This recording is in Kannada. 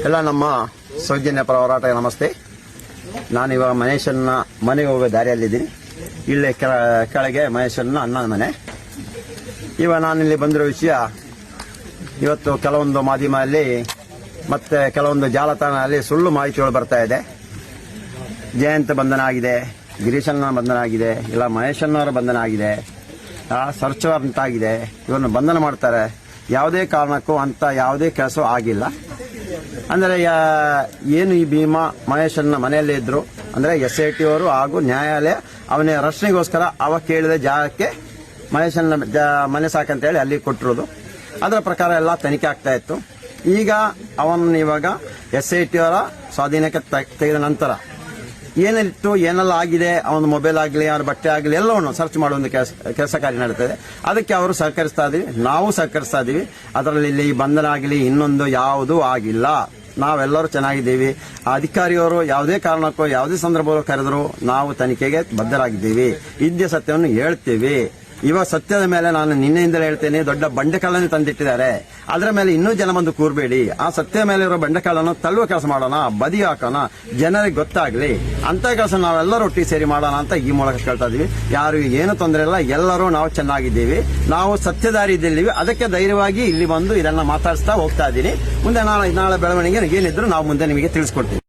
ಎಲ್ಲ ನಮ್ಮ ಸೌಜನ್ಯ ಪರ ಹೋರಾಟ ನಮಸ್ತೆ. ನಾನಿವಾಗ ಮಹೇಶನ್ನ ಮನೆಗೆ ಹೋಗೋ ದಾರಿಯಲ್ಲಿದ್ದೀನಿ. ಇಲ್ಲೇ ಕೆಳಗೆ ಮಹೇಶನ್ನ ಅಣ್ಣನ ಮನೆ. ಇವಾಗ ನಾನಿಲ್ಲಿ ಬಂದಿರೋ ವಿಷಯ, ಇವತ್ತು ಕೆಲವೊಂದು ಮಾಧ್ಯಮದಲ್ಲಿ ಮತ್ತೆ ಕೆಲವೊಂದು ಜಾಲತಾಣದಲ್ಲಿ ಸುಳ್ಳು ಮಾಹಿತಿಗಳು ಬರ್ತಾ ಇದೆ. ಜಯಂತ್ ಬಂಧನ ಆಗಿದೆ, ಗಿರೀಶನ್ನ ಬಂಧನ ಆಗಿದೆ, ಇಲ್ಲ ಮಹೇಶನ್ನವರ ಬಂಧನ ಆಗಿದೆ, ಸರ್ಚ್ ವಾರಂಟ್ ಆಗಿದೆ, ಇವರನ್ನು ಬಂಧನ ಮಾಡ್ತಾರೆ. ಯಾವುದೇ ಕಾರಣಕ್ಕೂ ಅಂತ ಯಾವುದೇ ಕೆಲಸ ಆಗಿಲ್ಲ. ಅಂದರೆ ಏನು ಈ ಭೀಮಾ ಮಹೇಶನ್ನ ಮನೆಯಲ್ಲೇ ಇದ್ರು, ಅಂದರೆ SIT ಅವರು ಹಾಗೂ ನ್ಯಾಯಾಲಯ ಅವನ ರಕ್ಷಣೆಗೋಸ್ಕರ ಅವ ಕೇಳಿದ ಜಾಗಕ್ಕೆ ಮಹೇಶನ್ನ ಮನೆ ಸಾಕಂತೇಳಿ ಅಲ್ಲಿ ಕೊಟ್ಟಿರೋದು. ಅದರ ಪ್ರಕಾರ ಎಲ್ಲ ತನಿಖೆ ಆಗ್ತಾ ಇತ್ತು. ಈಗ ಅವನ್ನ ಇವಾಗ SIT ಅವರ ಸ್ವಾಧೀನಕ್ಕೆ ತೆಗೆದ ನಂತರ ಏನಿತ್ತು, ಏನೆಲ್ಲ ಆಗಿದೆ, ಅವನ ಮೊಬೈಲ್ ಆಗಲಿ, ಅವನ ಬಟ್ಟೆ ಆಗಲಿ, ಎಲ್ಲವನ್ನು ಸರ್ಚ್ ಮಾಡುವ ಒಂದು ಕೆಲಸ ಕಾರ್ಯ ನಡೀತದೆ. ಅದಕ್ಕೆ ಅವರು ಸಹಕರಿಸ್ತಾ ಇದೀವಿ, ನಾವು ಸಹಕರಿಸ್ತಾ ಇದೀವಿ. ಅದರಲ್ಲಿ ಇಲ್ಲಿ ಬಂಧನ ಆಗಲಿ ಇನ್ನೊಂದು ಯಾವುದೂ ಆಗಿಲ್ಲ. ನಾವೆಲ್ಲರೂ ಚೆನ್ನಾಗಿದ್ದೀವಿ. ಅಧಿಕಾರಿಯವರು ಯಾವುದೇ ಕಾರಣಕ್ಕೂ ಯಾವುದೇ ಸಂದರ್ಭದಲ್ಲೂ ಕರೆದರೂ ನಾವು ತನಿಖೆಗೆ ಬದ್ಧರಾಗಿದ್ದೀವಿ. ಇದ್ದ ಸತ್ಯವನ್ನು ಹೇಳ್ತೀವಿ. ಇವಾಗ ಸತ್ಯದ ಮೇಲೆ ನಾನು ನಿನ್ನೆಯಿಂದಲೇ ಹೇಳ್ತೇನೆ, ದೊಡ್ಡ ಬಂಡೆಕಲ್ಲನ್ನು ತಂದಿಟ್ಟಿದ್ದಾರೆ. ಅದರ ಮೇಲೆ ಇನ್ನೂ ಜನ ಬಂದು ಕೂರ್ಬೇಡಿ. ಆ ಸತ್ಯ ಮೇಲೆ ಇರೋ ಬಂಡೆಕಲ್ಲನ್ನು ತಳ್ಳುವ ಕೆಲಸ ಮಾಡೋಣ, ಬದಿ ಹಾಕೋಣ, ಜನರಿಗೆ ಗೊತ್ತಾಗ್ಲಿ. ಅಂತ ಕೆಲಸ ನಾವೆಲ್ಲರೂ ಒಟ್ಟಿಗೆ ಸೇರಿ ಮಾಡೋಣ ಅಂತ ಈ ಮೂಲಕ ಕೇಳ್ತಾ ಇದೀವಿ. ಯಾರಿಗೂ ಏನು ತೊಂದರೆ ಇಲ್ಲ, ಎಲ್ಲರೂ ನಾವು ಚೆನ್ನಾಗಿದ್ದೀವಿ, ನಾವು ಸತ್ಯದಾರಿ ಇದ್ದೀವಿ. ಅದಕ್ಕೆ ಧೈರ್ಯವಾಗಿ ಇಲ್ಲಿ ಬಂದು ಇದನ್ನ ಮಾತಾಡಿಸ್ತಾ ಹೋಗ್ತಾ ಇದ್ದೀನಿ. ಮುಂದೆ ನಾಳೆ ಬೆಳವಣಿಗೆ ಏನಿದ್ರು ನಾವು ಮುಂದೆ ನಿಮಗೆ ತಿಳಿಸ್ಕೊಡ್ತೀವಿ.